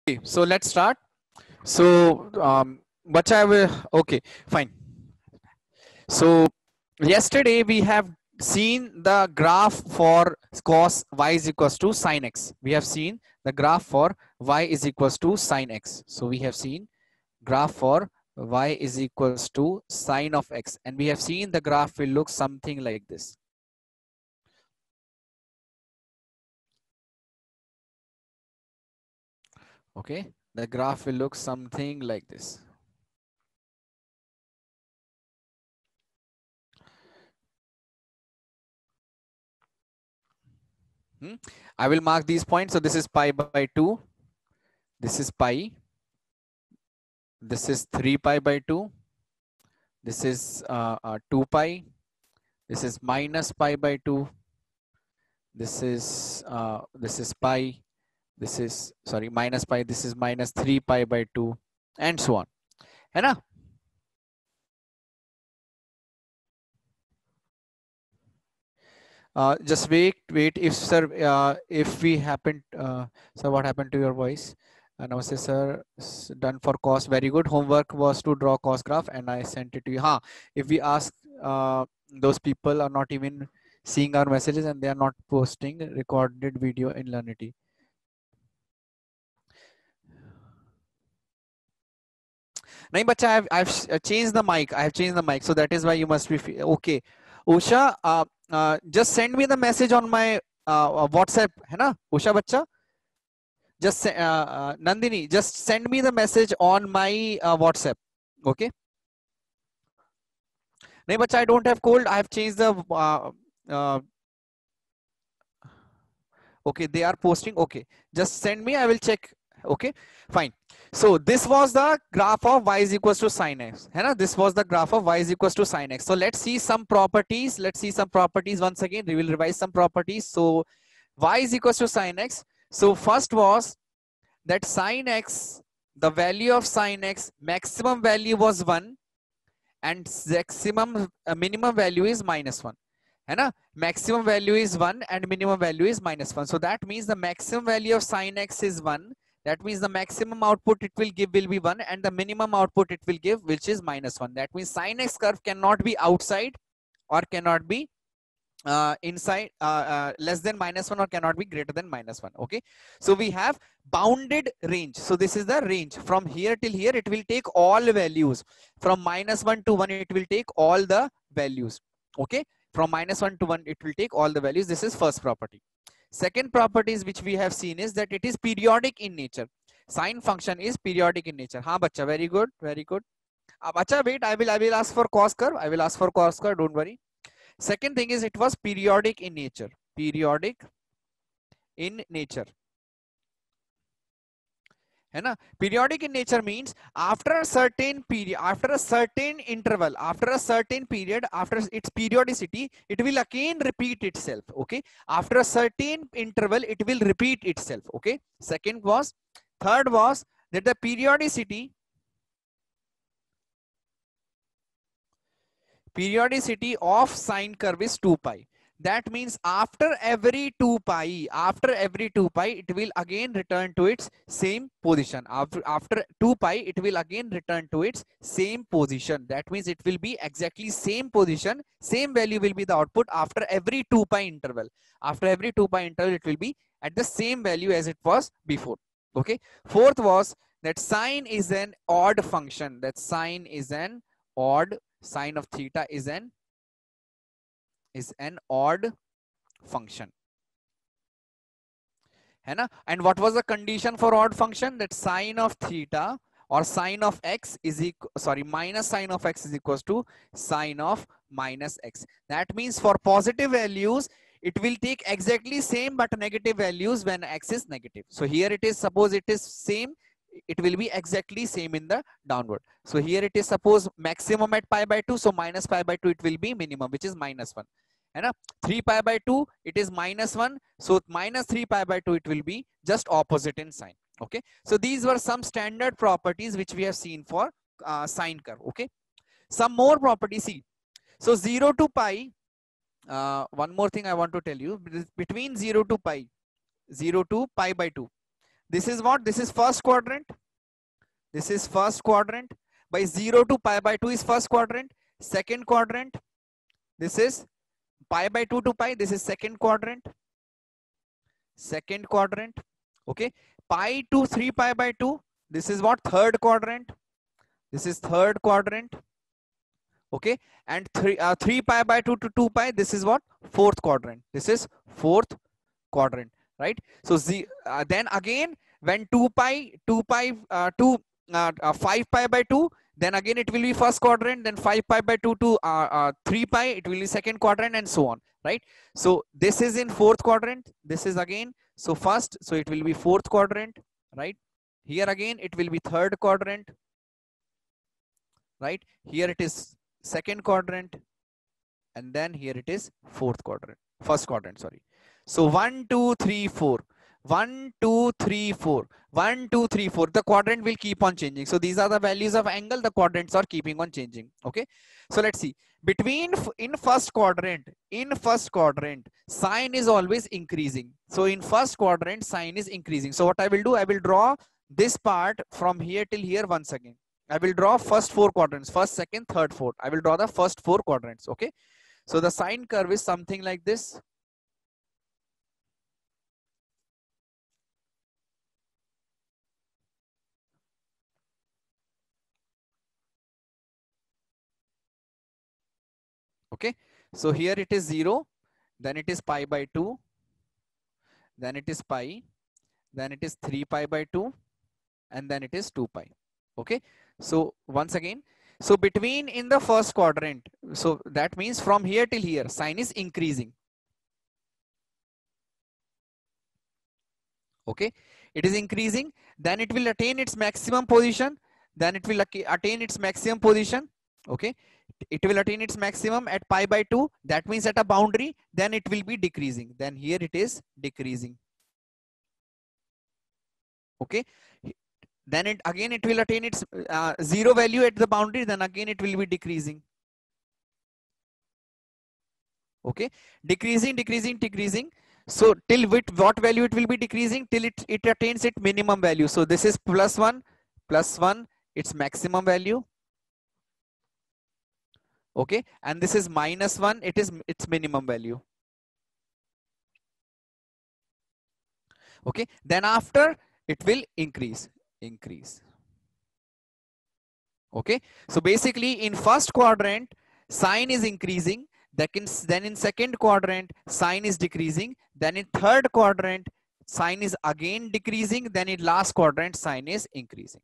Okay, so let's start. So, bacha will, okay, fine. So, yesterday we have seen the graph for cos y is equals to sin x. We have seen the graph for y is equals to sin x. So, we have seen graph for y is equals to sin of x. And we have seen the graph will look something like this. Okay, the graph will look something like this. I will mark these points. So this is pi by 2. This is pi. This is 3 pi by 2. This is 2 pi. This is minus pi by 2. This is pi. This is, sorry, minus pi. This is minus 3 pi by 2 and so on. है ना? Just wait. If sir, if we happen, sir, what happened to your voice? Namaste, sir. Done for cos. Very good. Homework was to draw cos graph, and I sent it to you. If we ask, those people are not even seeing our messages, and they are not posting recorded video in Learnity. No, but I've changed the mic. I have changed the mic, so that is why you must be okay. Usha, just send me the message on my WhatsApp, है ना? Usha बच्चा, just Nandini, just send me the message on my WhatsApp. Okay. No, but I don't have cold. I have changed the. Okay, they are posting. Okay, just send me. I will check. Okay, fine. So this was the graph of y is equals to sin x. This was the graph of y is equals to sin x. So let's see some properties. Let's see some properties once again. We will revise some properties. So y is equals to sin x. So first was that sin x, the value of sin x, maximum value was 1 and maximum minimum value is -1. Maximum value is 1 and minimum value is -1. So that means the maximum value of sin x is 1. That means the maximum output it will give will be 1 and the minimum output it will give, which is -1. That means sin x curve cannot be outside or cannot be inside less than -1 or cannot be greater than -1. Okay, so we have bounded range. So this is the range from here till here. It will take all values from -1 to 1. It will take all the values. Okay, from -1 to 1 it will take all the values. This is first property. Second properties which we have seen is that it is periodic in nature. Sine function is periodic in nature. Ha bacha, very good, very good. Bacha, wait, I will ask for cos curve. I will ask for cos curve, don't worry. Second thing is it was periodic in nature. Periodic in nature. है ना? Periodic in nature means after a certain period, after a certain interval, after a certain period, after its periodicity, it will again repeat itself. Okay, after a certain interval, it will repeat itself. Okay, second was, third was that the periodicity of sine curve is 2 pi. That means after every 2 pi, it will again return to its same position. After 2 pi, it will again return to its same position. That means it will be exactly same position, same value will be the output after every 2 pi interval. After every 2 pi interval, it will be at the same value as it was before. Okay. Fourth was that sine is an odd function. That sine is an odd, sine of theta is an odd function. है ना? And what was the condition for odd function? That sine of theta or sine of x is equal, sorry, minus sine of x is equals to sine of minus x. That means for positive values, it will take exactly same but negative values when x is negative. So here it is, suppose it is same, it will be exactly same in the downward. So here it is, suppose maximum at pi by 2, so minus pi by 2 it will be minimum, which is -1. है ना? 3 pi by 2 it is -1, so minus 3 pi by 2 it will be just opposite in sign. Okay, so these were some standard properties which we have seen for sine curve. Okay, some more properties. See, so 0 to pi, one more thing I want to tell you, between 0 to pi by 2, This is what? This is first quadrant. This is first quadrant. By 0 to pi by 2 is first quadrant. Second quadrant. This is pi by 2 to pi. This is second quadrant. Second quadrant. Okay. Pi to 3 pi by 2. This is what? Third quadrant. This is third quadrant. Okay. And 3 pi by 2 to 2 pi. This is what? Fourth quadrant. This is fourth quadrant. Right. So then again, when 2 pi 5 pi by 2, then again it will be first quadrant, then 5 pi by 2 to 3 pi, it will be second quadrant, and so on, right? So this is in fourth quadrant. This is again, so first, so it will be fourth quadrant, right? Here again it will be third quadrant, right? Here it is second quadrant, and then here it is fourth quadrant, first quadrant, sorry. So 1 2 3 4, 1 2 3 4, 1 2 3 4, the quadrant will keep on changing. So these are the values of angle, the quadrants are keeping on changing. Okay, so let's see, between in first quadrant sine is always increasing. So in first quadrant sine is increasing. So what I will do, I will draw this part from here till here once again. I will draw first four quadrants, first, second, third, fourth. I will draw the first four quadrants. Okay, so the sine curve is something like this. Okay, so here it is 0, then it is pi by 2, then it is pi, then it is 3 pi by 2, and then it is 2 pi. Okay, so once again, so between in the first quadrant, so that means from here till here sine is increasing. Okay, it is increasing, then it will attain its maximum position, then it will attain its maximum position. Okay, it will attain its maximum at pi by 2, that means at a boundary, then it will be decreasing, then here it is decreasing. Okay, then it again it will attain its zero value at the boundary, then again it will be decreasing. Okay, decreasing. So till what value it will be decreasing? Till it attains its minimum value. So this is plus 1, its maximum value. Okay, and this is minus 1, it is its minimum value. Okay, then after it will increase. Okay, so basically in first quadrant sine is increasing, then in second quadrant sine is decreasing, then in third quadrant sine is again decreasing, then in last quadrant sine is increasing.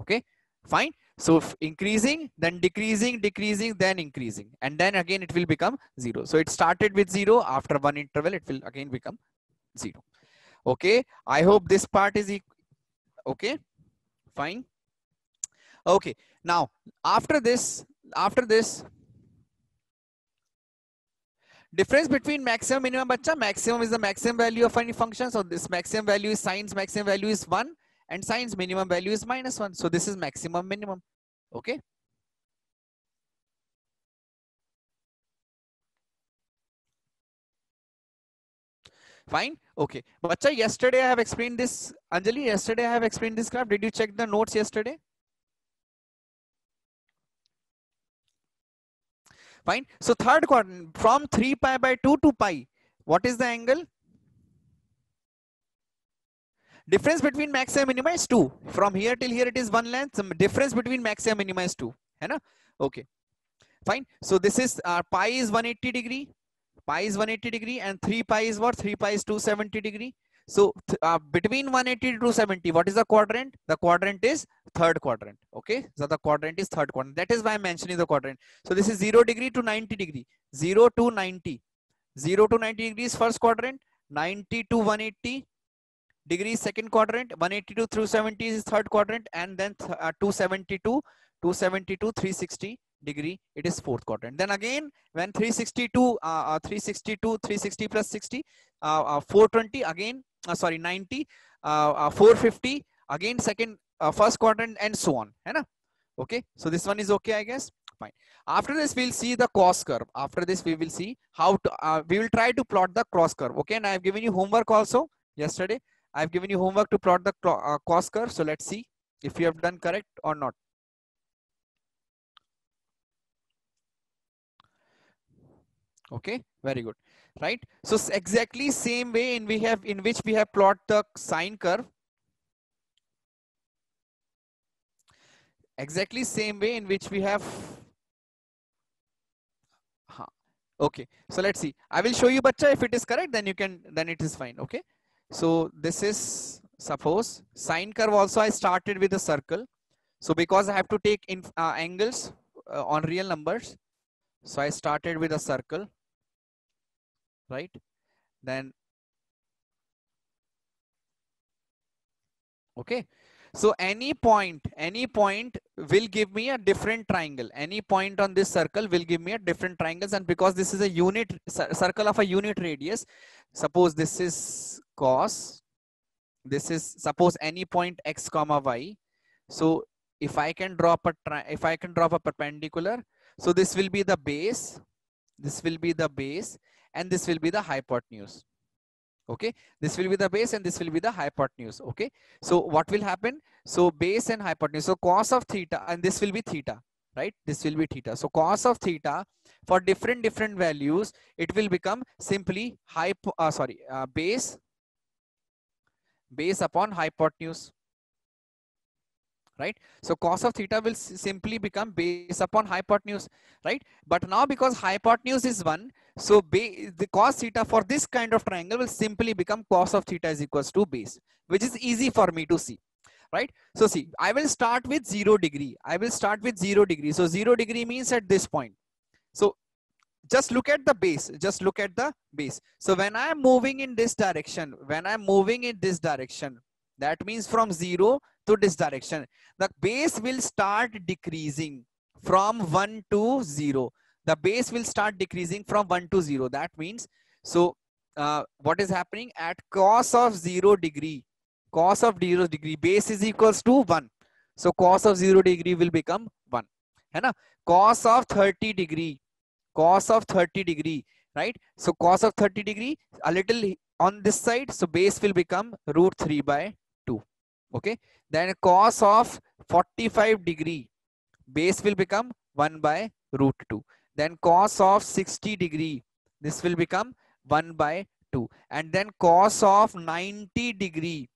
Okay, fine. So increasing, then decreasing, then increasing, and then again it will become 0. So it started with 0, after one interval it will again become 0. Okay, I hope this part is okay, fine. Okay, now after this, difference between maximum minimum, bacha, maximum is the maximum value of any function. So this maximum value is sine's maximum value is 1 and sine's minimum value is -1. So this is maximum minimum. Okay. Fine. Okay. Bacha, yesterday I have explained this. Anjali, yesterday I have explained this graph. Did you check the notes yesterday? Fine. So third quadrant, from 3 pi by 2 to pi, what is the angle? Difference between max and minima is 2. From here till here it is 1 length. Some difference between max and minima is 2. है ना? Okay. Fine. So this is pi is 180 degree. Pi is 180 degree, and 3 pi is what? 3 pi is 270 degree. So between 180 to 270, what is the quadrant? The quadrant is third quadrant. Okay, so the quadrant is third quadrant. That is why I'm mentioning the quadrant. So this is 0 degree to 90 degree. 0 to 90. 0 to 90 degrees first quadrant. 90 to 180 degrees second quadrant. 180 to 270 is third quadrant, and then 270 to 360 degree, it is fourth quadrant. Then again, when 360 plus 60, 420 again, 90, 450 again second, first quadrant, and so on. है ना? Okay, so this one is okay, I guess. Fine. After this, we'll see the cross curve. After this, we will see how to we will try to plot the cross curve. Okay, and I have given you homework also yesterday. I've given you homework to plot the cost curve. So let's see if you have done correct or not. Okay, very good, right? So exactly same way in which we have plot the sine curve. Exactly same way in which we have. Okay, so let's see. I will show you, bacha. If it is correct, then you can. Then it is fine. Okay. So this is, suppose sine curve. Also, I started with a circle. So because I have to take in angles on real numbers, so I started with a circle, right? Then okay. So any point will give me a different triangle. Any point on this circle will give me a different triangles. And because this is a unit circle of a unit radius, suppose this is cos, this is suppose any point x comma y. So if I can drop a perpendicular, so this will be the base, this will be the base, and this will be the hypotenuse. Okay, this will be the base and this will be the hypotenuse. Okay, so what will happen? So base and hypotenuse, so cos of theta, and this will be theta, right? This will be theta. So cos of theta for different values, it will become simply base upon hypotenuse, right? So cos of theta will simply become base upon hypotenuse, right? But now because hypotenuse is 1, so the cos theta for this kind of triangle will simply become cos of theta is equals to base, which is easy for me to see, right? So see, I will start with 0 degree. I will start with 0 degree. So 0 degree means at this point. So just look at the base, just look at the base. So when I am moving in this direction, that means from 0 to this direction, the base will start decreasing from 1 to 0. The base will start decreasing from 1 to 0. That means, so what is happening at cos of 0 degree, base is equals to 1. So cos of 0 degree will become 1. है ना? Cos of 30 degree, right? So cos of 30 degree, a little on this side, so base will become root 3 by 2. Okay, then cos of 45 degree, base will become 1 by root 2. Then cos of 60 degree, this will become 1 by 2. And then cos of 90 degree,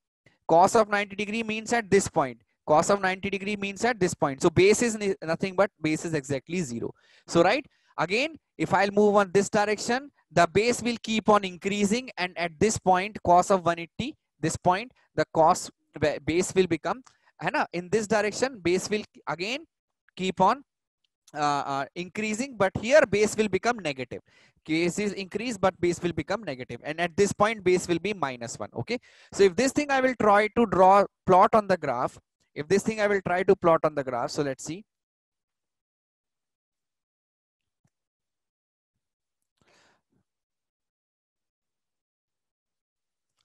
means at this point. Cos of 90 degree means at this point. So base is nothing but base is exactly 0. So right, again, if I'll move on this direction, the base will keep on increasing, and at this point, cos of 180, this point, the base will become, in this direction, base will again keep on increasing, but here base will become negative. Case is increase, but base will become negative, and at this point base will be -1. Okay, so if this thing I will try to plot on the graph, so let's see.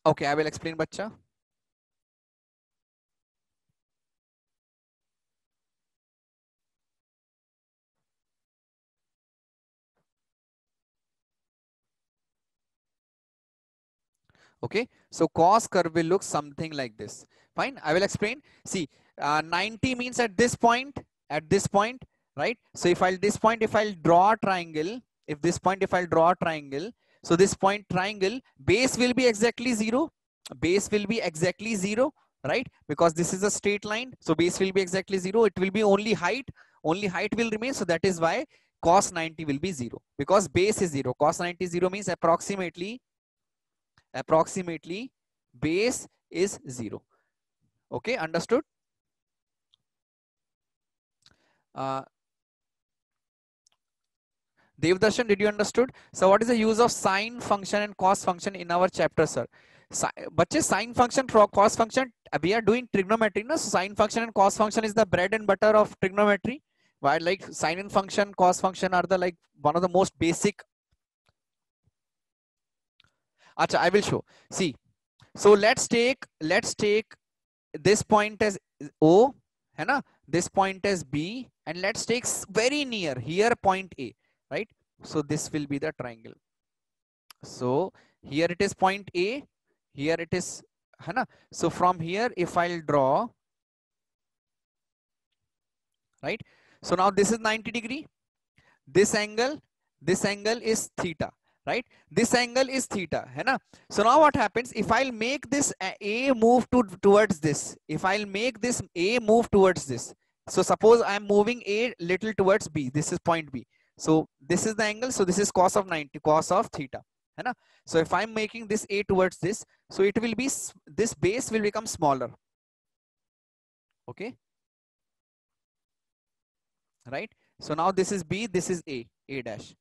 Okay, I will explain, bacha. Okay, so cos curve will look something like this. Fine, I will explain. See, 90 means at this point, right? So if I'll draw a triangle, so this point triangle, base will be exactly 0. Right? Because this is a straight line, so base will be exactly 0. It will be only height will remain. So that is why cos 90 will be 0, because base is 0. Cos 90 0 means approximately base is 0. Okay, understood? Devdarshan, did you understood? So what is the use of sine function and cos function in our chapter, sir? Bache, sine function, cos function, we are doing trigonometry, no? So sine function and cos function is the bread and butter of trigonometry. While like sine and function, cos function are the like one of the most basic. Acha, I will show. See, so let's take this point as O, है ना? This point as B, and let's take very near here point A, right? So this will be the triangle. So here it is point A, here it is है ना. So from here if I'll draw, right, so now this is 90 degree, this angle is theta, right, this angle is theta, है ना. So now what happens if I'll make this a move towards this, if I'll make this a move towards this, so suppose I'm moving a little towards b, this is point b, so this is the angle, so this is cos of 90, cos of theta, है ना. So if I'm making this a towards this, so it will be, this base will become smaller, okay, right. So now this is b, this is a dash,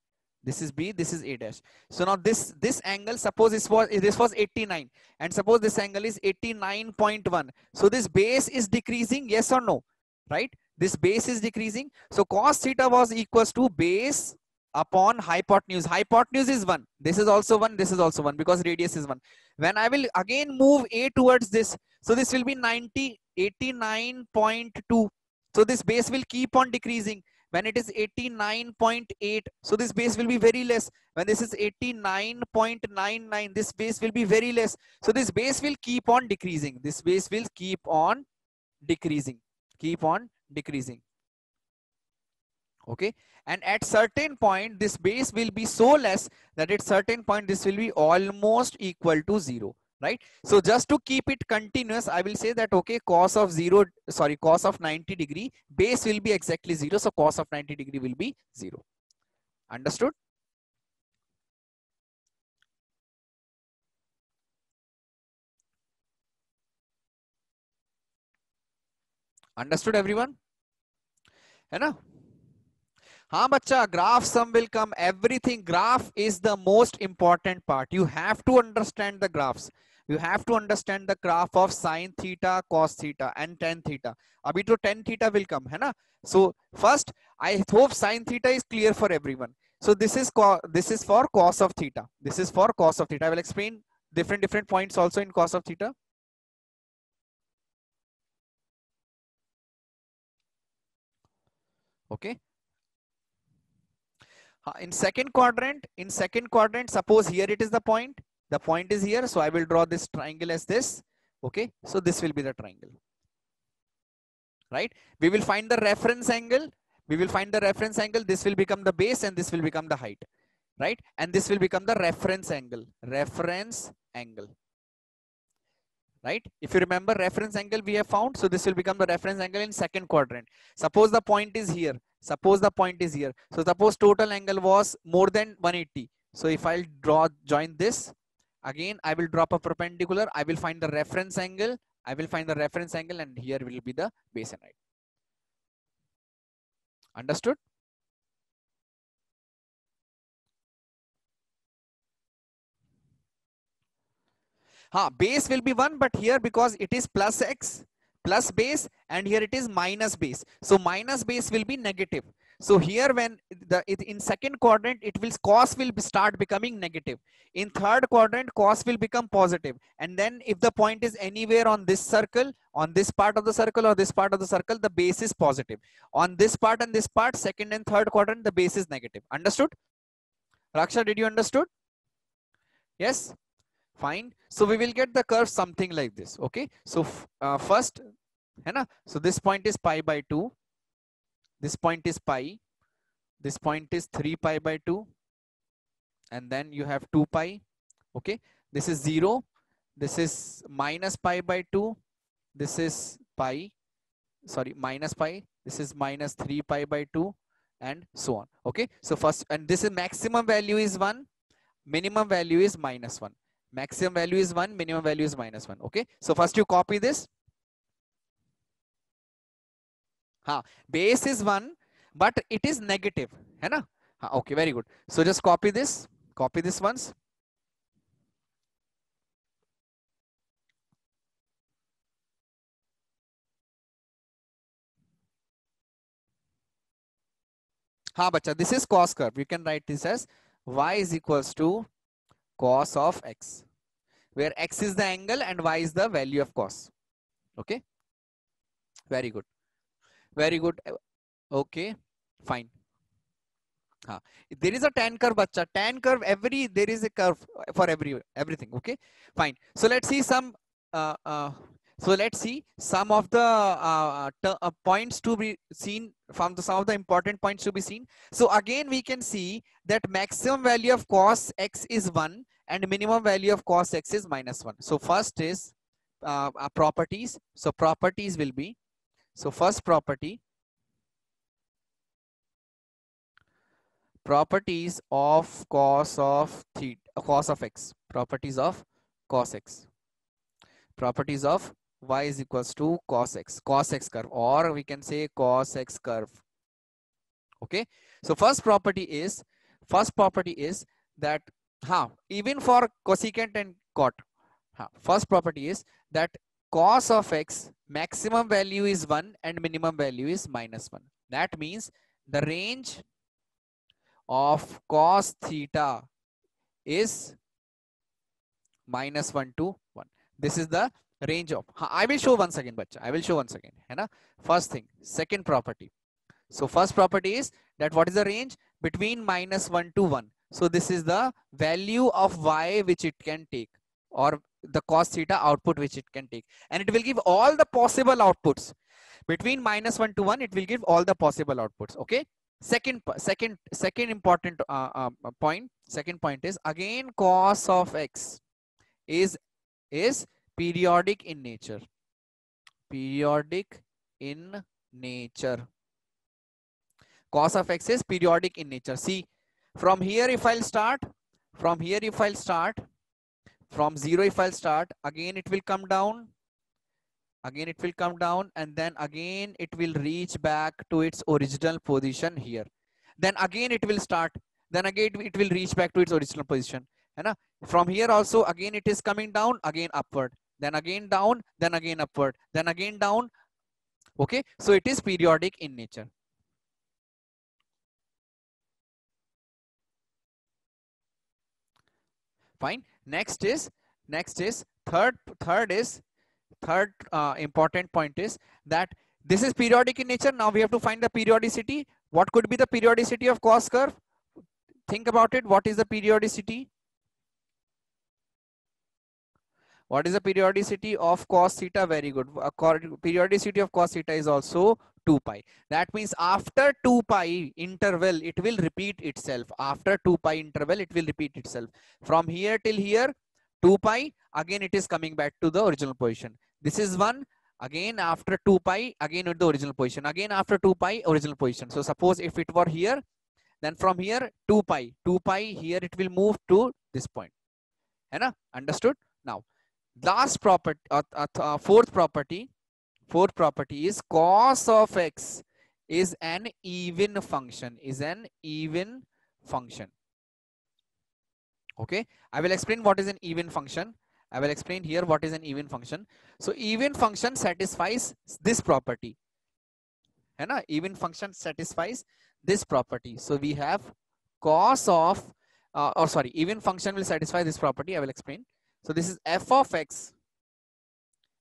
this is b, this is a dash. So now this angle, suppose this was 89, and suppose this angle is 89.1, so this base is decreasing, yes or no, right, this base is decreasing. So cos theta was equals to base upon hypotenuse. Hypotenuse is 1, this is also 1, this is also 1, because radius is 1. When I will again move a towards this, so this will be 89.2, so this base will keep on decreasing. When it is 89.8, so this base will be very less. When this is 89.99, this base will be very less. So this base will keep on decreasing. This base will keep on decreasing. Keep on decreasing. Okay. And at certain point, this base will be so less that at certain point, this will be almost equal to 0. Right. So just to keep it continuous, I will say that, okay, cos of 90 degree, base will be exactly 0. So cos of 90 degree will be 0. Understood? Understood everyone? है ना? हाँ बच्चा, graph sum will come, everything. Graph is the most important part. You have to understand the graphs. You have to understand the graph of sine theta, cos theta, and tan theta. Abhi to tan theta will come, है ना? So first, I hope sine theta is clear for everyone. So this is for cos of theta. This is for cos of theta. I will explain different points also in cos of theta. Okay. In second quadrant, suppose here it is the point is here, so I will draw this triangle as this. Okay, so this will be the triangle, right? We will find the reference angle, this will become the base and this will become the height, right? And this will become the reference angle, right? If you remember reference angle we have found, so this will become the reference angle in second quadrant. Suppose the point is here, so suppose total angle was more than 180. So if I'll join this, again I will drop a perpendicular, I will find the reference angle, and here will be the base and height. Understood? Base will be 1, but here because it is plus x plus base, and here it is minus base, so minus base will be negative. So here when in second quadrant, cos will start becoming negative. In third quadrant, cos will become positive. And then if the point is anywhere on this circle, on this part of the circle or this part of the circle, the base is positive. On this part and this part, second and third quadrant, the base is negative. Understood? Raksha, did you understood? Yes? Fine. So we will get the curve something like this. Okay. So first, है ना? So this point is pi by 2. This point is pi. This point is 3 pi by 2. And then you have 2 pi. Okay. This is 0. This is minus pi by 2. This is pi. Sorry, minus pi. This is minus 3 pi by 2. And so on. Okay. So first, and this is maximum value is 1. Minimum value is minus 1. Maximum value is 1, minimum value is minus 1. Okay. So first you copy this. Base is 1, but it is negative. है ना? Okay, very good. So just copy this. Copy this once. Bacha, this is cos curve. You can write this as y is equals to cos of x, where x is the angle and y is the value of cos. Okay. Very good. Very good. Okay. Fine. There is a tan curve, bacha. Tan curve, there is a curve for everything. Okay. Fine. So let's see some so let's see some of the points to be seen from the some of the important points to be seen. So again, we can see that maximum value of cos x is 1 and minimum value of cos x is -1. So first is properties. So properties will be, so first properties of cos of theta, cos of x, properties of cos x, properties of y is equals to cos x curve, or we can say cos x curve. Okay, so first property is that even for cosecant and cot, first property is that cos of x maximum value is 1 and minimum value is -1. That means the range of cos theta is -1 to 1. This is the range of, I will show once again, bacha. I will show once again. है ना? First thing, second property. So first property is that what is the range between -1 to 1. So this is the value of y which it can take, or the cos theta output which it can take, and it will give all the possible outputs between -1 to 1. It will give all the possible outputs. Okay. Second important point. Second point is again cos of x is periodic in nature. Periodic in nature. Cos of x is periodic in nature. See, from here if I'll start, from 0 if I'll start, again it will come down, and then again it will reach back to its original position here. Then again it will start, then again it will reach back to its original position. From here also again it is coming down, again upward, then again down, then again upward, then again down. Okay, so it is periodic in nature. Fine. Next is third important point is that this is periodic in nature. Now we have to find the periodicity. What could be the periodicity of cos curve? Think about it. What is the periodicity? What is the periodicity of cos theta? Very good. Periodicity of cos theta is also 2 pi. That means after 2 pi interval, it will repeat itself. After 2 pi interval, it will repeat itself. From here till here, 2 pi, again it is coming back to the original position. This is 1. Again after 2 pi, again at the original position. Again after 2 pi, original position. So suppose if it were here, then from here 2 pi, here it will move to this point. Understood? Now, last property, fourth property is cos of x is an even function, Okay, I will explain what is an even function. I will explain here what is an even function. So even function satisfies this property. Even function satisfies this property. So we have cos of, even function will satisfy this property. I will explain. So this is f of x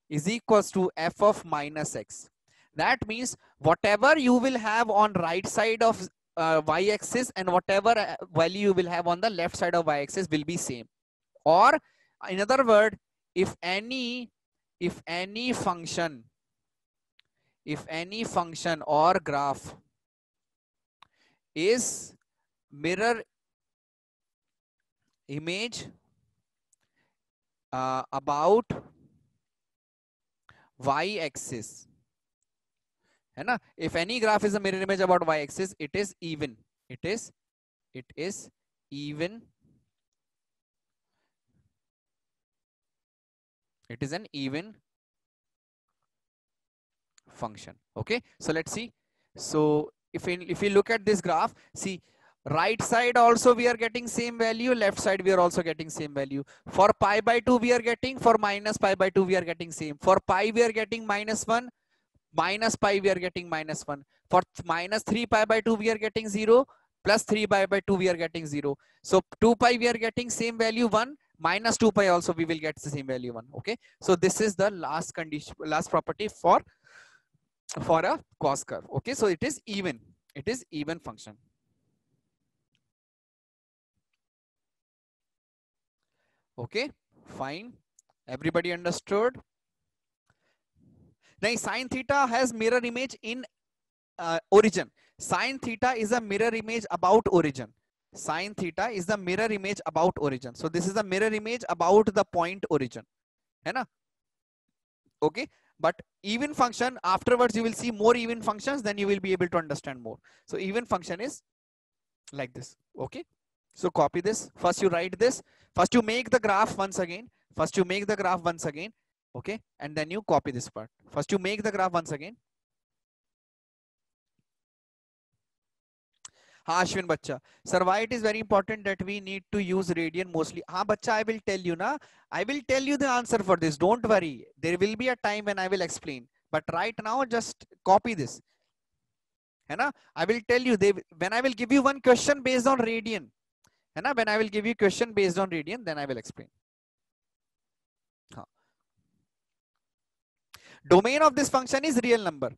is equals to f of minus x. That means whatever you will have on right side of y-axis and whatever value you will have on the left side of y-axis will be same. Or in other word, if any function or graph is mirror image about y-axis, if any graph is a mirror image about y-axis, it is even. It is even. It is an even function. Okay, so let's see. So if we look at this graph, see, right side also we are getting same value, left side we are also getting same value. For pi by 2 we are getting, for minus pi by 2 we are getting same. For pi we are getting -1, minus pi we are getting -1. For minus 3 pi by 2 we are getting 0, plus 3 pi by 2 we are getting 0. So 2 pi we are getting same value 1, minus 2 pi also we will get the same value 1. Okay, so this is the last condition, last property for a cos curve. Okay, so it is even. It is even function. Okay, fine. Everybody understood? Now sin theta has mirror image in origin. Sin theta is a mirror image about origin. Sin theta is the mirror image about origin. So this is the mirror image about the point origin. है ना? Okay. But even function, afterwards you will see more even functions, then you will be able to understand more. So even function is like this. Okay. So copy this. First you write this. First you make the graph once again. First you make the graph once again. Okay. And then you copy this part. First you make the graph once again. हाँ अश्विन बच्चा sir why it is very important that we need to use radian mostly. हाँ बच्चा I will tell you ना, I will tell you the answer for this, don't worry, there will be a time when I will explain, but right now just copy this है ना. I will tell you, they when I will give you one question based on radian है ना, when I will give you question based on radian then I will explain. हाँ. Domain of this function is real number.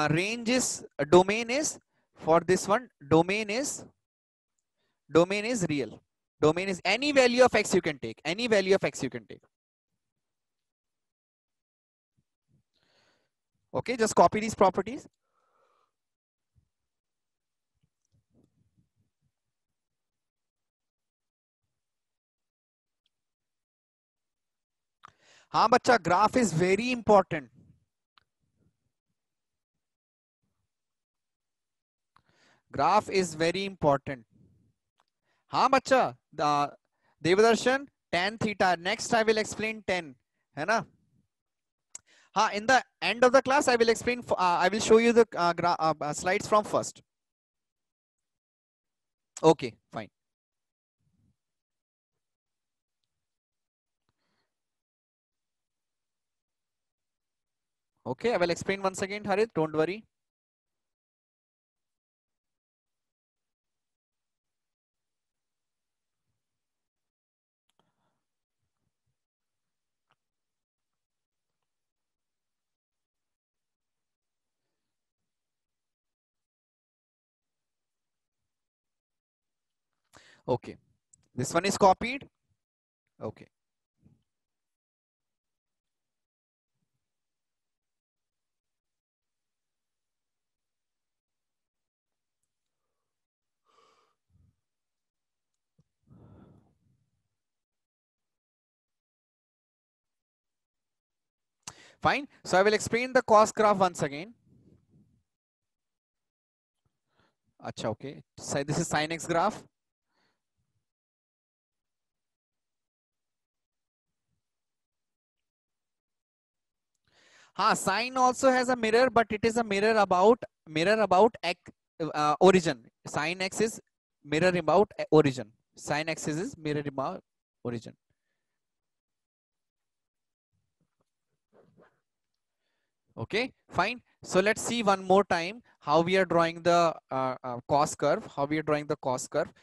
Range is domain is for this one, domain is real. Domain is any value of x you can take. Any value of x you can take. Okay, just copy these properties. हाँ बच्चा, graph is very important. Graph is very important. हाँ बच्चा, देवदर्शन tan theta. Next I will explain tan. है ना? हाँ, in the end of the class I will explain. I will show you the slides from first. Okay, fine. Okay, I will explain once again, Harit. Don't worry. Okay, this one is copied. Okay. Fine. So I will explain the cost graph once again. Acha, okay. So this is sin x graph. Sine also has a mirror, but it is a mirror about x, origin. Sin x is mirror about origin. Sin x is mirror about origin. Okay, fine. So let's see one more time how we are drawing the cost curve. How we are drawing the cost curve.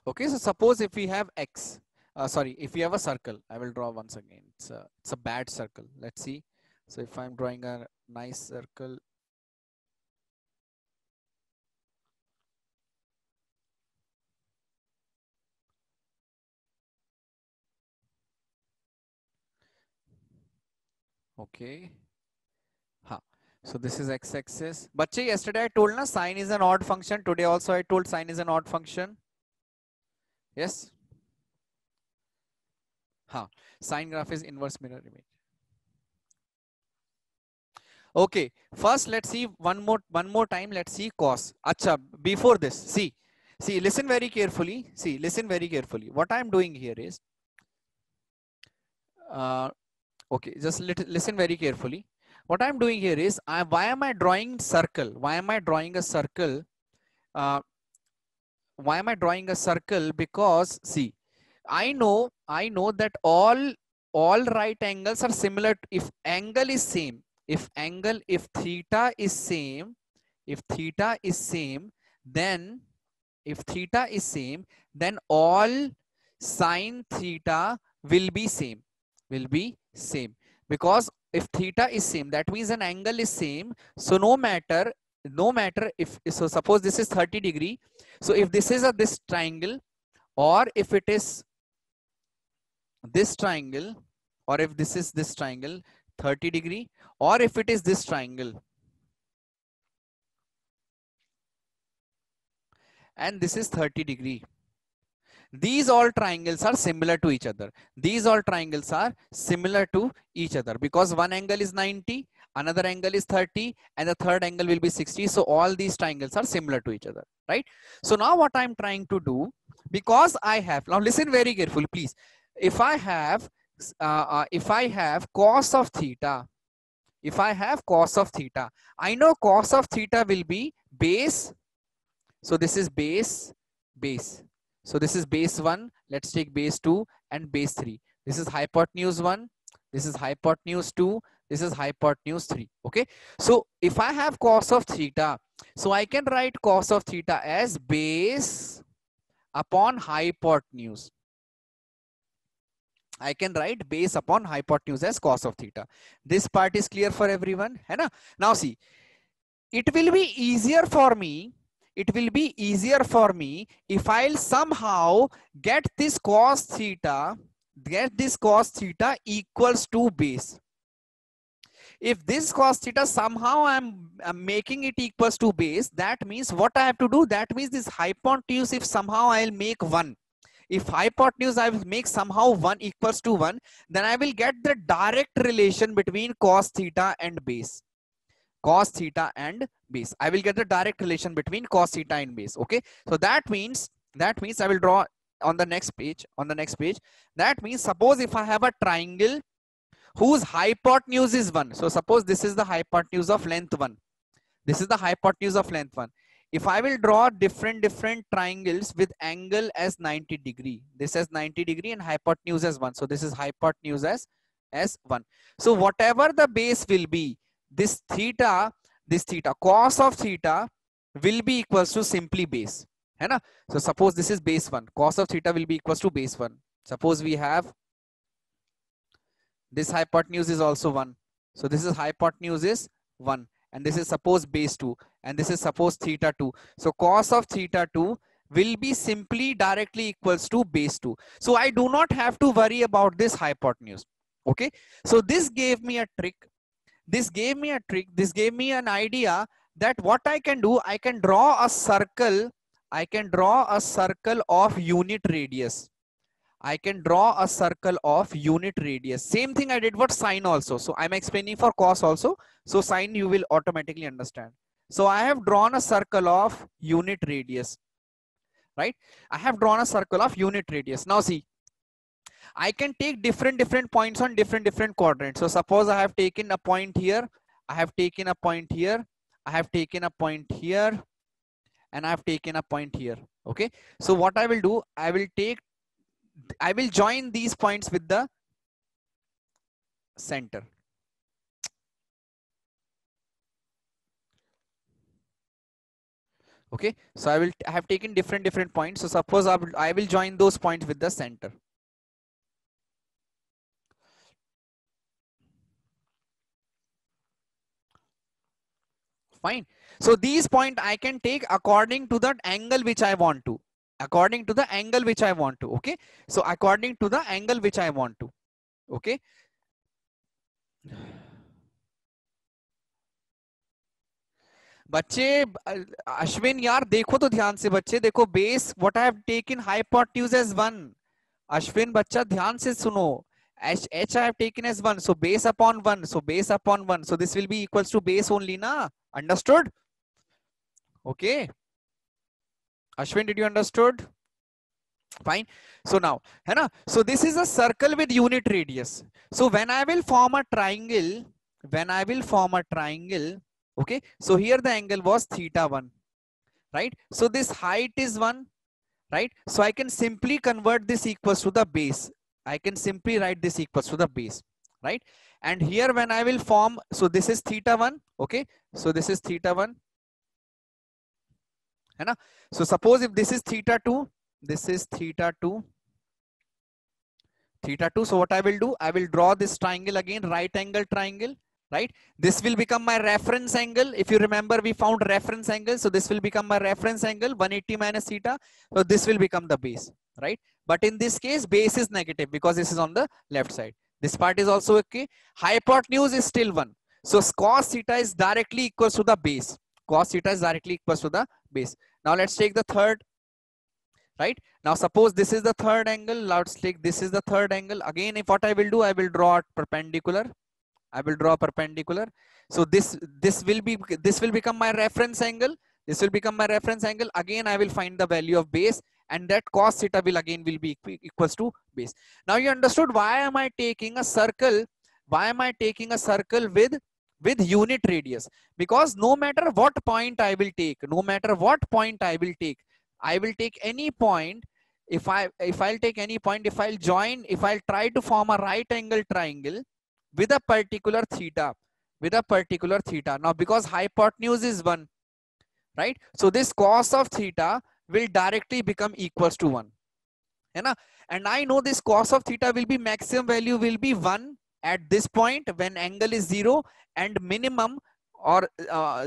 Okay, so suppose if we have x, sorry, if we have a circle, I will draw once again. It's a bad circle. Let's see. So if I'm drawing a nice circle, okay. So this is x-axis. But yesterday I told na sine is an odd function. Today also I told sine is an odd function. Yes. Sine graph is inverse mirror image. Okay. First, let's see one more time. Let's see cos. Acha. Before this, see, listen very carefully. See, listen very carefully. What I'm doing here is, okay, just listen very carefully. What I'm doing here is, why am I drawing circle? Why am I drawing a circle? Why am I drawing a circle? Because see, I know that all right angles are similar. If angle is same, if theta is same, then if theta is same, then all sine theta will be same, because if theta is same, that means an angle is same. So no matter if, so suppose this is 30 degree. So if this is this triangle, or if it is this triangle, or if this is this triangle 30 degree, or if it is this triangle and this is 30 degree, these all triangles are similar to each other. These all triangles are similar to each other because one angle is 90, another angle is 30, and the third angle will be 60. So all these triangles are similar to each other, right? So now what I'm trying to do, because I have, now listen very carefully, please. If I have cos of theta, if I have cos of theta, I know cos of theta will be base. So this is base. So this is base 1. Let's take base 2 and base 3. This is hypotenuse 1. This is hypotenuse 2. This is hypotenuse 3. Okay. So if I have cos of theta, so I can write cos of theta as base upon hypotenuse. I can write base upon hypotenuse as cos of theta. This part is clear for everyone. है ना? Now see, it will be easier for me. It will be easier for me if I'll somehow get this cos theta equals to base. If this cos theta somehow I'm making it equals to base, that means what I have to do, that means this hypotenuse, if somehow I'll make 1, if hypotenuse I will make somehow 1 equals to 1, then I will get the direct relation between cos theta and base. Cos theta and base. I will get the direct relation between cos theta and base. Okay. So that means I will draw on the next page. That means suppose if I have a triangle whose hypotenuse is 1. So suppose this is the hypotenuse of length 1. This is the hypotenuse of length 1. If I will draw different triangles with angle as 90 degree, this as 90 degree and hypotenuse as 1. So this is hypotenuse as 1. So whatever the base will be, this theta, cos of theta will be equals to simply base. है ना? So suppose this is base 1. Cos of theta will be equals to base 1. Suppose we have this hypotenuse is also 1. So this is hypotenuse is 1. And this is suppose base 2. And this is suppose theta 2. So cos of theta 2 will be simply directly equals to base 2. So I do not have to worry about this hypotenuse. Okay. So this gave me a trick. This gave me an idea that what I can do, I can draw a circle. I can draw a circle of unit radius. I can draw a circle of unit radius. Same thing I did for sine also. So I'm explaining for cos also. So sine you will automatically understand. So I have drawn a circle of unit radius, right? I have drawn a circle of unit radius. Now see, I can take different points on different quadrants. So suppose I have taken a point here, I have taken a point here, I have taken a point here, and I have taken a point here. Okay. So what I will do, I will join these points with the center. Okay. So I have taken different points. So suppose I will join those points with the center. Fine. So these points I can take according to the angle which I want to. According to the angle which I want to. Okay. So according to the angle which I want to. Okay. बच्चे अश्विन यार देखो तो ध्यान से बच्चे देखो base what I have taken hypotenuse as 1. Ashwin बच्चा ध्यान से सुनो. H I have taken as 1. So base upon 1. So base upon 1. So this will be equals to base only, na? Understood? Okay. Ashwin, did you understood? Fine. So now, है ना? So this is a circle with unit radius. So when I will form a triangle, okay. So here the angle was theta 1, right? So this height is 1, right? So I can simply convert this equals to the base. I can simply write this equals to the base, right? And here when I will form, so this is theta 1, okay? So this is theta 1. है ना? So suppose if this is theta 2, this is theta 2, theta 2. So what I will do, I will draw this triangle again, right angle triangle, right? This will become my reference angle. If you remember, we found reference angle. So this will become my reference angle, 180 minus theta. So this will become the base, right? But in this case, base is negative because this is on the left side. This part is also okay. Hypotenuse is still 1. So cos theta is directly equals to the base. Cos theta is directly equals to the base. Now let's take the third, right? Now suppose this is the third angle. Let's take this is the third angle. Again, if what I will do, I will draw perpendicular. I will draw perpendicular. So this will become my reference angle. This will become my reference angle. Again, I will find the value of base, and that cos theta will be equals to base. Now you understood why am I taking a circle? Why am I taking a circle with unit radius? Because no matter what point I will take, I will take any point. If I'll take any point, if I'll try to form a right angle triangle with a particular theta, now because hypotenuse is 1, right? So this cos of theta will directly become equals to 1, and I know this cos of theta will be maximum value will be 1 at this point when angle is 0, and minimum or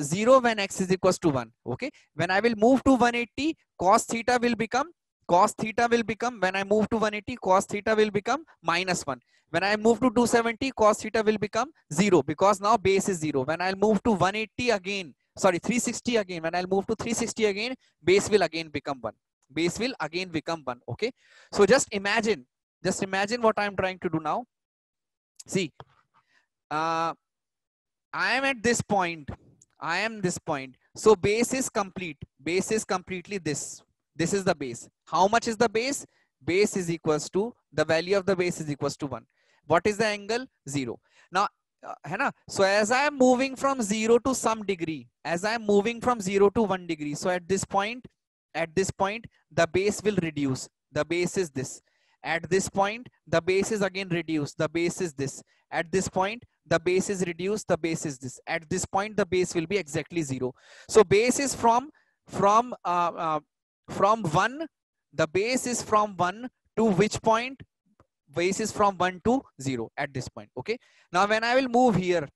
0 when x is equals to 1. Okay, when I will move to 180, cos theta will become when I move to 180, cos theta will become minus 1. When I move to 270, cos theta will become 0 because now base is 0. When I'll move to 180 again, sorry, 360 again, when I'll move to 360 again, base will again become 1. Base will again become 1. Okay, so just imagine what I'm trying to do now. See, I am at this point. I am this point. So base is complete. Base is completely this. This is the base. How much is the base? Base is equals to, the value of the base is equals to 1. What is the angle? 0. Now, so as I am moving from 0 to some degree, as I am moving from 0 to 1 degree, so at this point, the base will reduce. The base is this. At this point, the base is again reduced. The base is this. At this point, the base is reduced. The base is this. At this point, the base will be exactly 0. So base is from 1. The base is from 1 to which point? Base is from 1 to 0 at this point. Okay. Now when I will move here,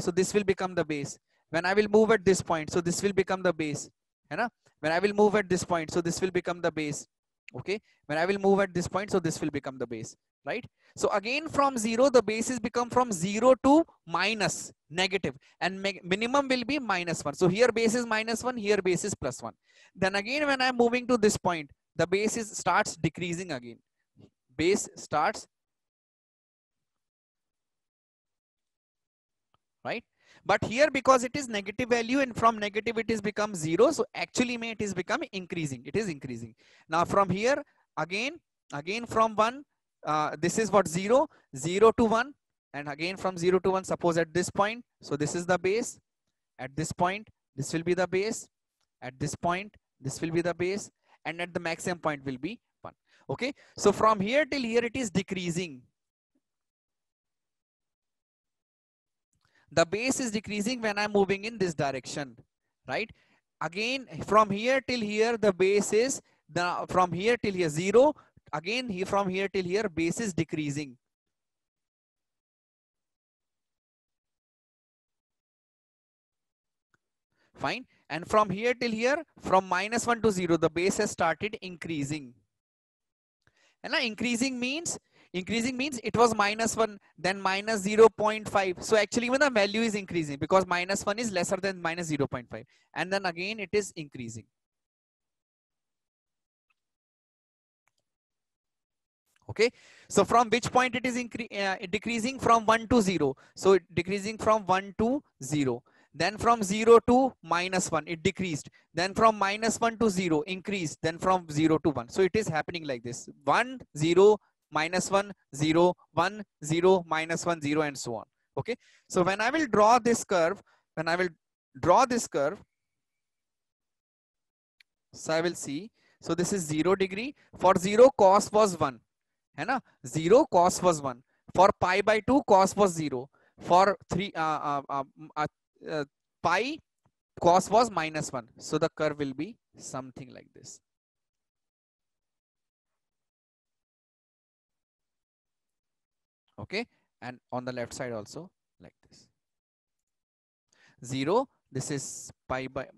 so this will become the base. When I will move at this point, so this will become the base. When I will move at this point, so this will become the base. Okay. When I will move at this point, so this will become the base, right? So again from 0, the base is become from 0 to minus, negative, and minimum will be minus 1. So here base is minus 1, here base is plus 1. Then again, when I'm moving to this point, the base starts decreasing again. Base starts, right? But here, because it is negative value and from negative it is become 0, so actually it is becoming increasing. It is increasing. Now from here again from 1, this is what 0 to 1, and again from 0 to 1, suppose at this point, so this is the base. At this point, this will be the base. At this point, this will be the base, and at the maximum point will be 1. Okay, so from here till here it is decreasing. The base is decreasing when I'm moving in this direction, right? Again, from here till here, the base is from here till here 0. Again, from here till here, base is decreasing. Fine. And from here till here, from minus 1 to 0, the base has started increasing. And now increasing means it was minus 1, then minus 0.5. So actually even the value is increasing because minus 1 is lesser than minus 0.5. And then again it is increasing. Okay. So from which point it is decreasing? From 1 to 0. So decreasing from 1 to 0. Then from 0 to minus 1, it decreased. Then from minus 1 to 0, increased. Then from 0 to 1. So it is happening like this. 1, 0, minus 1, 0, 1, 0, minus 1, 0, and so on. Okay. So when I will draw this curve, so I will see. So this is 0 degree. For 0, cos was 1. 0, cos was 1. For pi by 2, cos was 0. For 3, pi, cos was minus 1. So the curve will be something like this. Okay, and on the left side also like this. 0, this is pi by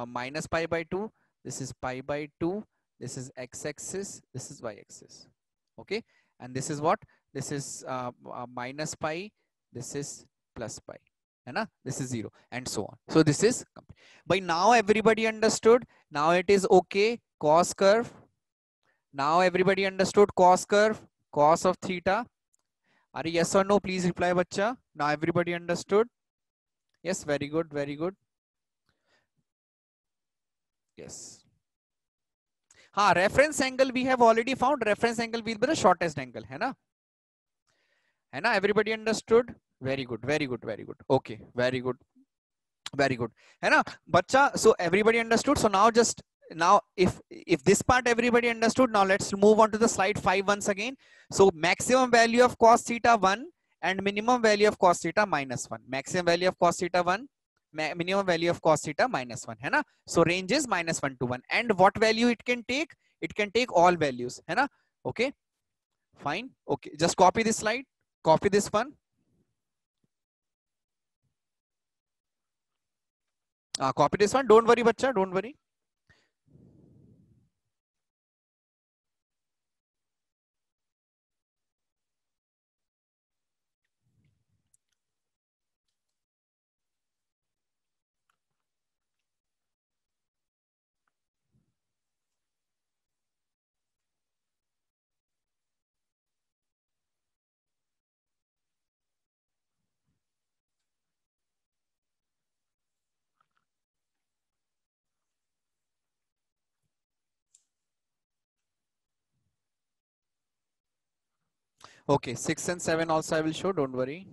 minus pi by 2, this is pi by 2, this is x-axis, this is y-axis. Okay, and this is what? This is minus pi, this is plus pi, and this is 0, and so on. So this is by now everybody understood. Now it is okay. Cos curve. Now everybody understood cos curve, cos of theta. Are yes or no? Please reply, bacha. Now everybody understood. Yes, very good, very good. Yes. Reference angle we have already found. Reference angle will be the shortest angle, है ना? है ना? Everybody understood? Very good, very good, very good. Okay, very good, very good. है ना? बच्चा, so everybody understood. So now if this part everybody understood, now let's move on to the slide 5 once again. So maximum value of cos theta 1 and minimum value of cos theta minus 1. Maximum value of cos theta 1, minimum value of cos theta minus 1, है ना? So range is -1 to 1. And what value it can take? It can take all values, है ना? Okay, fine. Okay, just copy this slide, copy this one. Copy this one. Don't worry, bacha, don't worry. Okay, 6 and 7 also I will show, don't worry.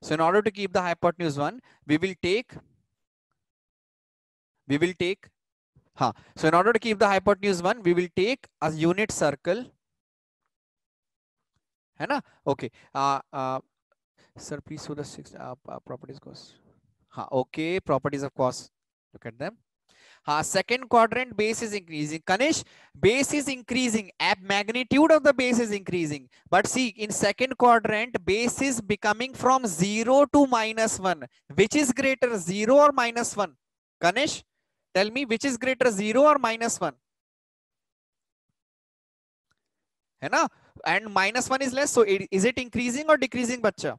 So in order to keep the hypotenuse 1, we will take, so in order to keep the hypotenuse 1, we will take a unit circle, है ना? Okay. Sir, please show the 6 properties cos. Okay, properties of cos. Look at them. Second quadrant, base is increasing. Kanish, base is increasing. Magnitude of the base is increasing. But see, in second quadrant, base is becoming from 0 to -1. Which is greater, 0 or -1? Kanish, tell me which is greater, 0 or -1? है ना? And -1 is less. So is it increasing or decreasing, bacha?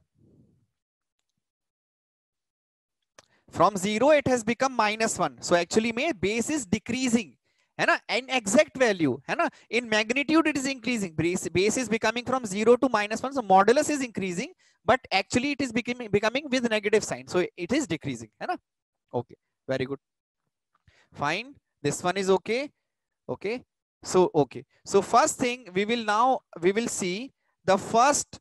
From 0 it has become -1. So actually may base is decreasing, है ना? In exact value, है ना? In magnitude it is increasing. Base is becoming from 0 to -1. So modulus is increasing, but actually it is becoming with negative sign. So it is decreasing, है ना? Okay, very good. Fine. This one is okay. Okay. So okay. So first thing we will see the first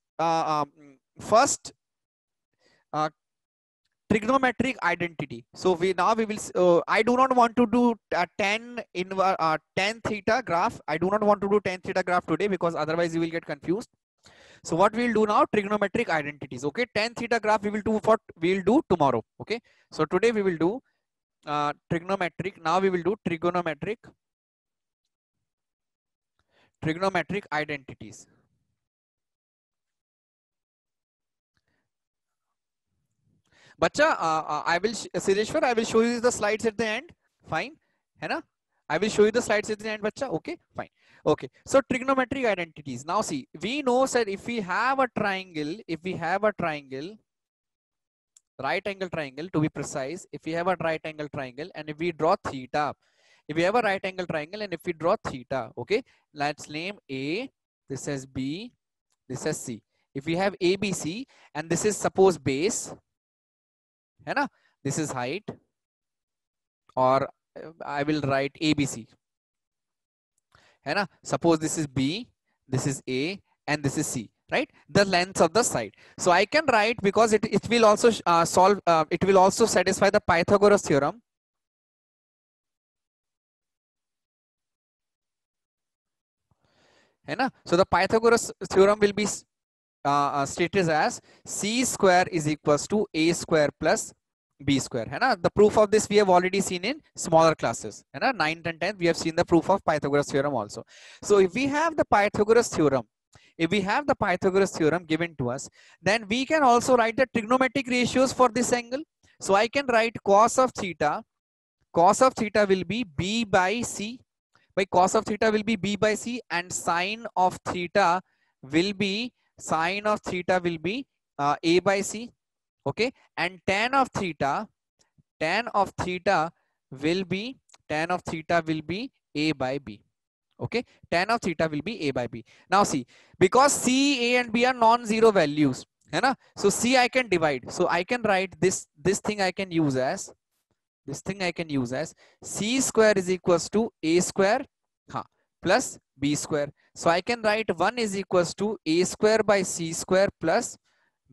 trigonometric identity. So we will. I do not want to do 10 theta graph. I do not want to do 10 theta graph today because otherwise you will get confused. So what we'll do now, trigonometric identities. Okay, 10 theta graph we will do tomorrow. Okay. So today we will do trigonometric. Now we will do trigonometric identities. बच्चा I will Sireshwar, I will show you the slides at the end. Fine, है ना? I will show you the slides at the end, bachcha. Okay, fine. Okay, so trigonometric identities. Now see, we know that if we have a triangle, right angle triangle to be precise, if we have a right angle triangle and if we draw theta, if we have a right angle triangle and if we draw theta, okay, let's name A, this as B, this as C. If we have ABC and this is suppose base, है ना? This is height, or I will write ABC, है ना? Suppose this is B, this is A, and this is C, right? The lengths of the side. So I can write, because it will also it will also satisfy the Pythagoras theorem. है ना? So the Pythagoras theorem will be stated as C square is equals to A square plus B square, है ना? The proof of this we have already seen in smaller classes, है ना? 9th and 10th we have seen the proof of Pythagoras theorem also. So if we have the Pythagoras theorem, given to us, then we can also write the trigonometric ratios for this angle. So I can write cos of theta will be B by C, by cos of theta will be B by C, and sine of theta will be A by C, okay, and tan of theta will be A by B, okay, tan of theta will be A by B. Now see, because C, A and B are non-zero values, है ना? So C I can divide, so I can write this thing I can use as C square is equals to A square plus B square. So I can write 1 is equals to A square by C square plus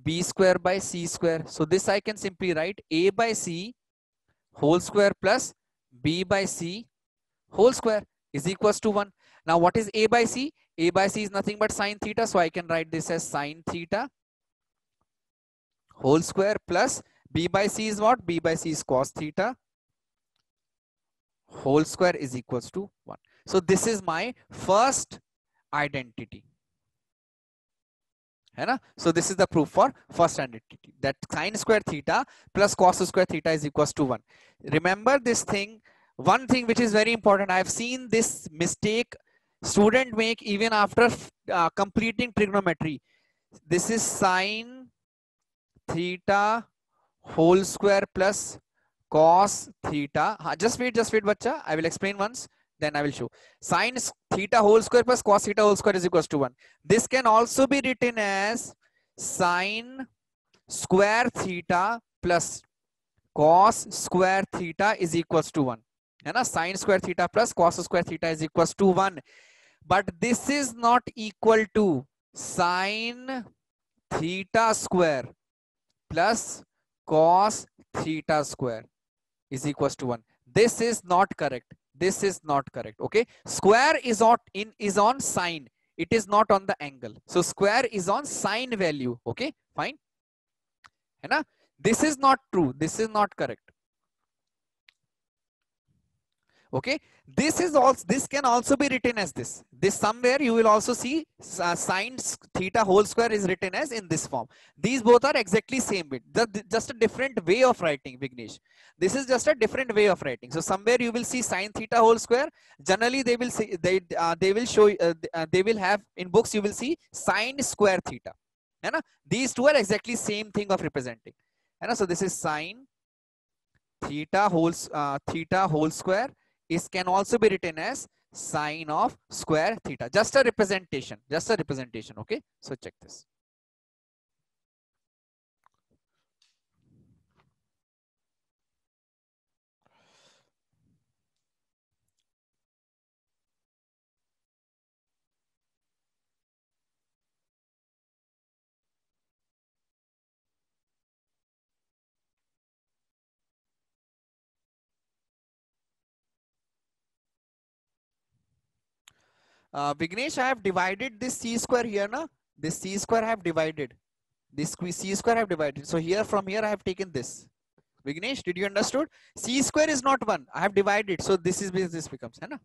B square by C square. So this I can simply write A by C whole square plus B by C whole square is equals to 1. Now what is A by C? A by C is nothing but sine theta. So I can write this as sine theta whole square plus B by C is what? B by C is cos theta whole square is equals to 1. So this is my first identity. है ना? So this is the proof for first identity, that sine square theta plus cos square theta is equals to 1. Remember this thing, one thing which is very important. I have seen this mistake student make even after completing trigonometry. This is sine theta whole square plus cos theta. Just wait, bacha. I will explain once, then I will show. Sine theta whole square plus cos theta whole square is equals to 1. This can also be written as sine square theta plus cos square theta is equals to 1. है ना? Sine square theta plus cos square theta is equals to 1. But this is not equal to sine theta square plus cos theta square is equals to 1. This is not correct. This is not correct. Okay. Square is on sine. It is not on the angle. So square is on sine value. Okay. Fine. है ना? This is not true. This is not correct. Okay, this can also be written as this. Somewhere you will also see sine theta whole square is written as in this form. These both are exactly same bit. Just a different way of writing, Vignesh. This is just a different way of writing. So somewhere you will see sine theta whole square. Generally they will say they will show they will have in books, you will see sine square theta. है ना? These two are exactly same thing of representing. है ना? So this is sine theta whole square. It can also be written as sine of square theta. Just a representation. Okay. So check this. Vignesh, I have divided this c square here, na? This c square I have divided. This c square I have divided. So here, from here, I have taken this. Vignesh, did you understood? C square is not 1. I have divided. So this becomes, hai na?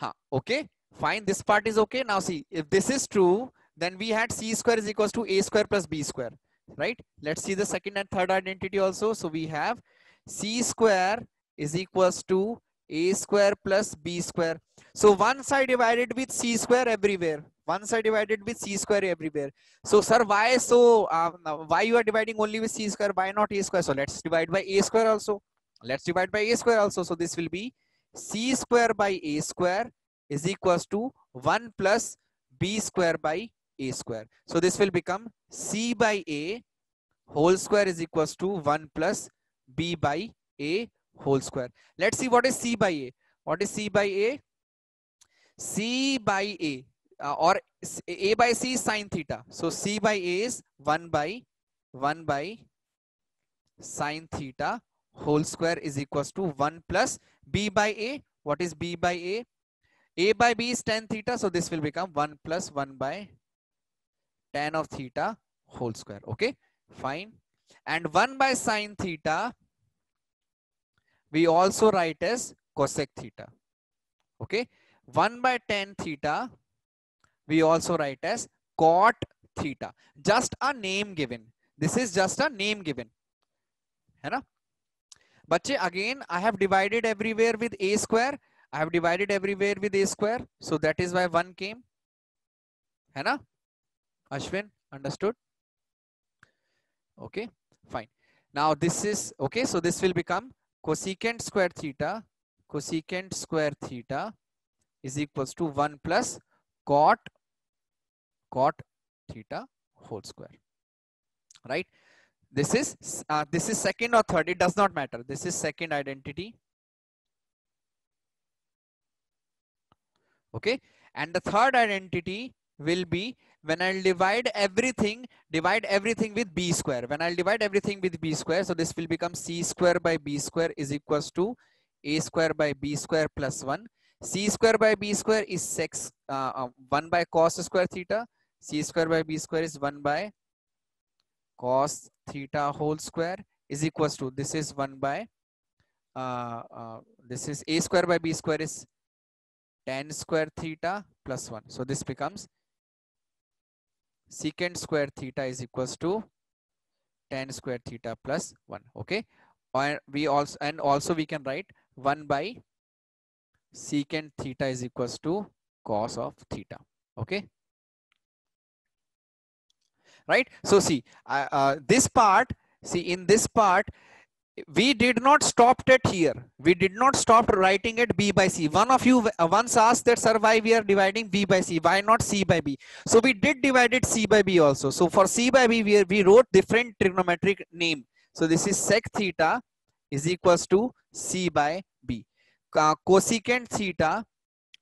Okay. Okay. Fine. This part is okay. Now see, if this is true, then we had c square is equals to a square plus b square, right? Let's see the second and third identity also. So we have c square is equals to a square plus b square. So one side divided with c square everywhere. One side divided with c square everywhere. So sir, why so why you are dividing only with c square? Why not a square? So let's divide by a square also. Let's divide by a square also. So this will be c square by a square is equals to 1 plus b square by a square. So this will become c by a whole square is equals to 1 plus b by a whole square. Let's see what is c by a. What is c by a? C by a or a by c is sine theta. So c by a is 1 by sine theta whole square is equals to 1 plus b by a. What is b by a? A by b is tan theta. So this will become 1 plus 1 by tan of theta whole square. Okay, fine. And 1 by sine theta we also write as cosec theta. Okay, 1 by tan theta we also write as cot theta. Just a name given. This is just a name given. है ना? बच्चे, again I have divided everywhere with a square. I have divided everywhere with a square. So that is why 1 came. है ना? Ashwin, understood? Okay, fine. Now this is okay. So this will become cosecant square theta. Cosecant square theta is equals to 1 plus cot theta whole square. Right? This is second or third. It does not matter. This is second identity. Okay, and the third identity will be when I'll divide everything with b square. When I'll divide everything with b square, so this will become c square by b square is equals to a square by b square plus 1. C square by b square is 1 by cos square theta. C square by b square is 1 by cos theta whole square is equals to, this is 1 by this is a square by b square is tan square theta plus 1. So this becomes secant square theta is equals to tan square theta plus 1. Okay, or we also we can write 1 by secant theta is equals to cos of theta. Okay, right? So see, this part, see in this part we did not stop at here. We did not stop writing it b by c. One of you once asked that, sir, why we are dividing b by c? Why not c by b? So we did divide it c by b also. So for c by b, we wrote different trigonometric name. So this is sec theta is equals to c by b. Cosecant theta,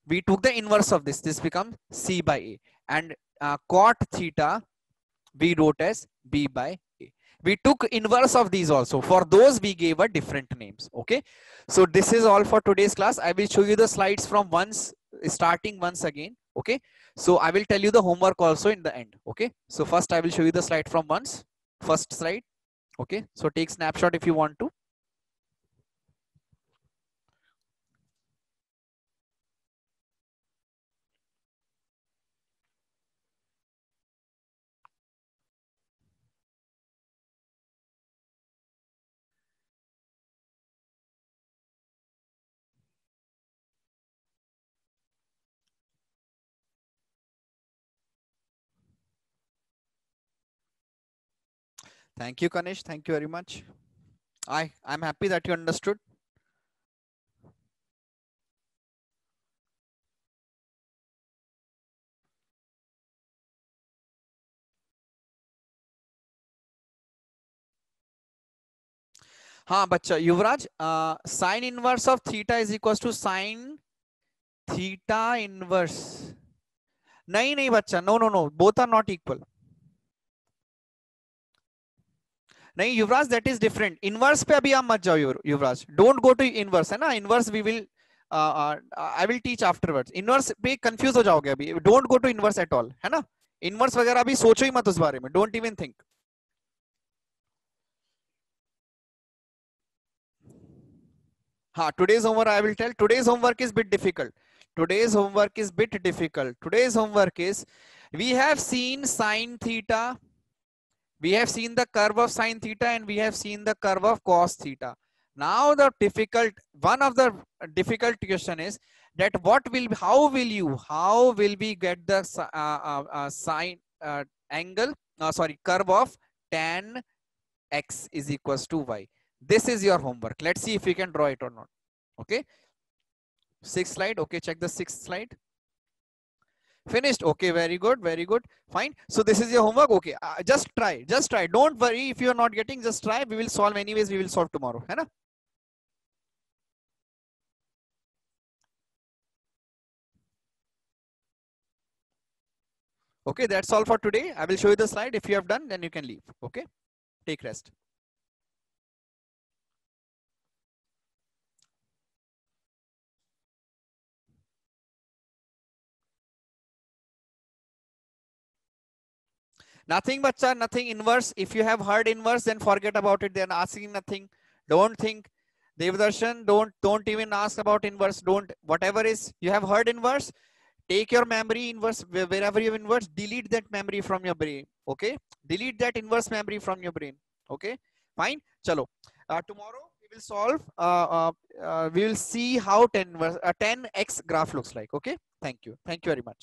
we took the inverse of this. This becomes c by a. And cot theta, we wrote as b by a. We took inverse of these also. For those we gave a different names. Okay, so this is all for today's class. I will show you the slides from starting once again. Okay, so I will tell you the homework also in the end. Okay, so first I will show you the slide from first slide. Okay, so take snapshot if you want to. Thank you, Kanish. Thank you very much. I'm happy that you understood. हाँ बच्चा Yuvraj, sine inverse of theta is equal to sine theta inverse. नहीं बच्चा, no, both are not equal. नहीं Yuvraj, that is different. Inverse पे अभी आप मत जाओ Yuvraj. Don't go to inverse, है ना. Inverse we will I will teach afterwards. Inverse पे कंफ्यूज हो जाओगे अभी. Don't go to inverse at all, है ना. इनवर्स वगैरह अभी सोचो ही मत उस बारे में. Don't even think. हाँ, today's homework I will tell. Today's homework is bit difficult. Today's homework is We have seen sine theta. We have seen the curve of sine theta and we have seen the curve of cos theta. Now the one of the difficult question is that how will we get the sine angle, curve of tan x is equals to y. This is your homework. Let's see if you can draw it or not. Okay. Sixth slide. Okay. Check the sixth slide. Finished. Okay, very good, very good. Fine. So this is your homework. Okay, just try. Don't worry if you are not getting, just try. We will solve anyways. We will solve tomorrow. Hai na? Okay, that's all for today. I will show you the slide. If you have done, then you can leave. Okay, take rest. Nothing, bacha, nothing inverse. If you have heard inverse, then forget about it. Then asking nothing. Don't think. Devdarshan, don't even ask about inverse. Don't, whatever is you have heard inverse, take your memory inverse wherever you have inverse, delete that memory from your brain. Okay, delete that inverse memory from your brain. Okay, fine. Chalo. Tomorrow we will solve. We will see how 10x graph looks like. Okay. Thank you very much.